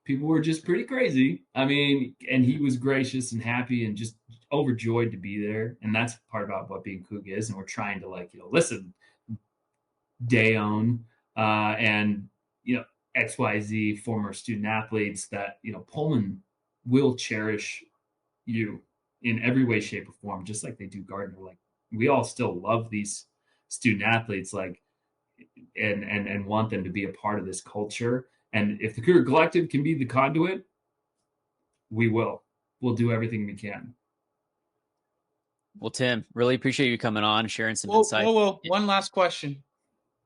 People were just pretty crazy. I mean, and he was gracious and happy and just overjoyed to be there. And that's part about what being Coug is. And we're trying to listen, Dayon, and, XYZ former student athletes that, Pullman will cherish you in every way, shape, or form, just like they do Gardner. Like we all still love these student athletes, and want them to be a part of this culture. And if the Cougar Collective can be the conduit, we'll do everything we can. Well, Tim, really appreciate you coming on, sharing some insight. Whoa. One last question.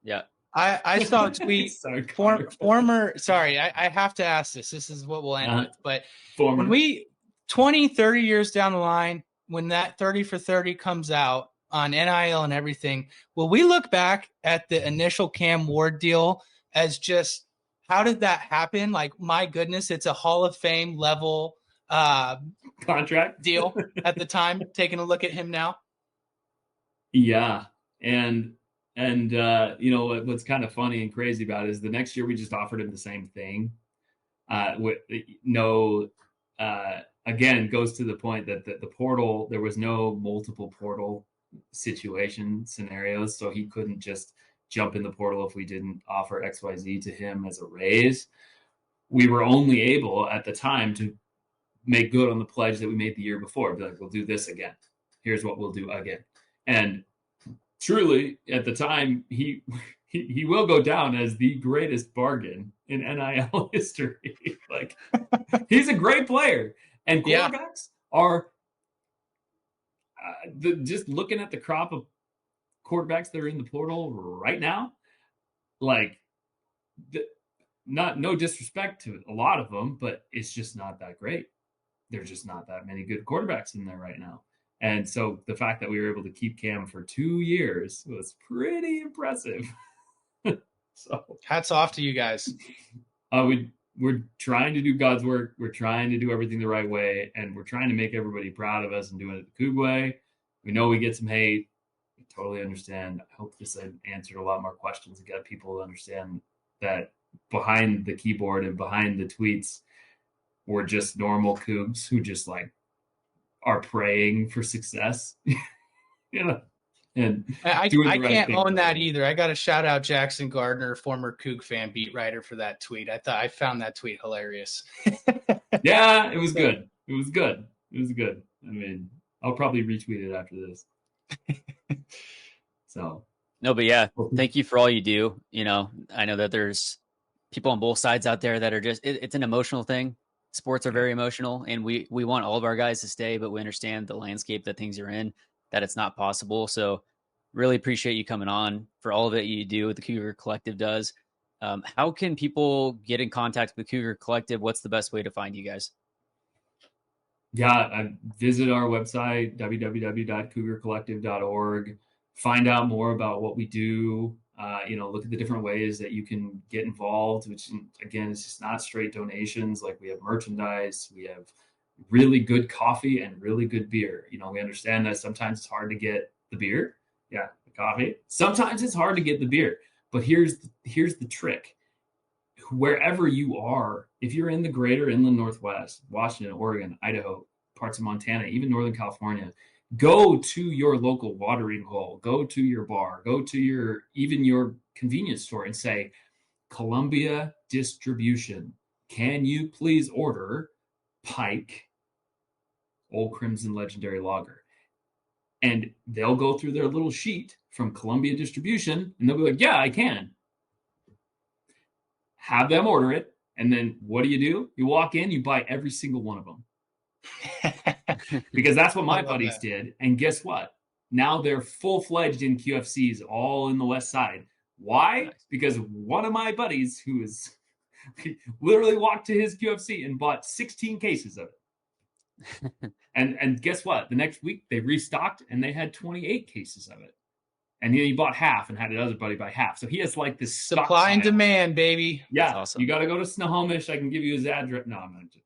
Yeah. I saw a tweet. Sorry, I have to ask this. This is what we'll end with. But when we 20, 30 years down the line, when that 30 for 30 comes out on NIL and everything, will we look back at the initial Cam Ward deal as just, how did that happen? Like, my goodness, it's a Hall of Fame level contract deal at the time, taking a look at him now. Yeah. And what's kind of funny and crazy about it is the next year we just offered him the same thing. Again, goes to the point that the portal, there was no multiple portal scenarios. So he couldn't just jump in the portal if we didn't offer XYZ to him as a raise. We were only able at the time to make good on the pledge that we made the year before. Be like, we'll do this again. Here's what we'll do again. And truly, at the time, he will go down as the greatest bargain in NIL history. Like, he's a great player, and quarterbacks are just looking at the crop of quarterbacks that are in the portal right now. Like, no disrespect to a lot of them, but it's just not that great. There's just not that many good quarterbacks in there right now. And so the fact that we were able to keep Cam for 2 years was pretty impressive. So hats off to you guys. We we're trying to do God's work. We're trying to do everything the right way, and we're trying to make everybody proud of us and doing it the Coug way. We know we get some hate. We totally understand. I hope this answered a lot more questions and got people to understand that behind the keyboard and behind the tweets, we're just normal Cougs who just like are praying for success. You know, and I can't own that way. either. I got to shout out Jackson Gardner, former Coug fan beat writer, for that tweet. I found that tweet hilarious. Yeah, it was good. It was good. It was good. I mean, I'll probably retweet it after this. So no, but yeah, thank you for all you do. You know, I know that there's people on both sides out there that are just it's an emotional thing. Sports are very emotional, and we want all of our guys to stay, but we understand the landscape that things are in, that it's not possible. So really appreciate you coming on for all of it you do, what the Cougar Collective does. How can people get in contact with the Cougar Collective? What's the best way to find you guys? Yeah, visit our website, www.cougarcollective.org. Find out more about what we do. Look at the different ways that you can get involved, which again, is just not straight donations. Like, we have merchandise, we have really good coffee and really good beer. You know, we understand that sometimes it's hard to get the beer. Yeah, the coffee. Sometimes it's hard to get the beer. But here's the trick. Wherever you are, if you're in the greater inland Northwest, Washington, Oregon, Idaho, parts of Montana, even Northern California, go to your local watering hole, go to your bar, go to your convenience store and say, Columbia Distribution, can you please order Pike Old Crimson Legendary Lager? And they'll go through their little sheet from Columbia Distribution and they'll be like, yeah, I can. Have them order it. And then what do? You walk in, you buy every single one of them. Because that's what my buddies did. And guess what? Now they're full-fledged in QFCs all in the West Side. Why? Nice. Because one of my buddies who is literally walked to his QFC and bought 16 cases of it. and guess what? The next week they restocked and they had 28 cases of it. And he bought half and had another buddy buy half. So he has like this supply and demand, baby. Yeah, awesome. You got to go to Snohomish. I can give you his address. No, I'm not just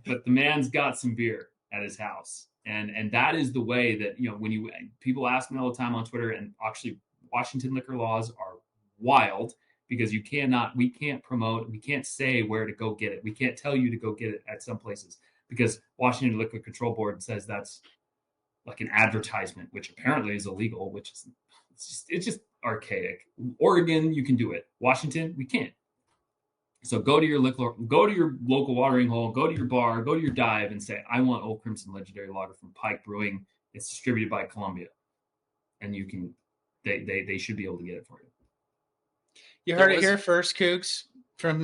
but the man's got some beer at his house, and that is the way that, you know, when people ask me all the time on Twitter, and actually Washington liquor laws are wild because we can't promote, we can't say where to go get it. We can't tell you to go get it at some places because Washington Liquor Control Board says that's like an advertisement, which apparently is illegal, which is it's just archaic. Oregon, you can do it. Washington, we can't. So go to your local watering hole, go to your bar, go to your dive, and say, I want Old Crimson Legendary Lager from Pike Brewing. It's distributed by Columbia, and you can. They should be able to get it for you. You heard it here first, Cougs. From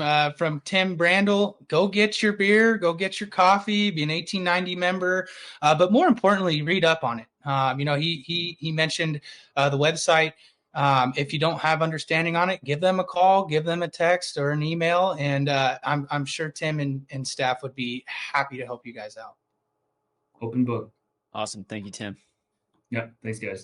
Tim Brandle. Go get your beer, go get your coffee, be an 1890 member, but more importantly, read up on it. He mentioned the website. If you don't have understanding on it, give them a call, give them a text or an email, and I'm sure Tim and staff would be happy to help you guys out. Open book. Awesome. Thank you, Tim. Yeah. Thanks, guys.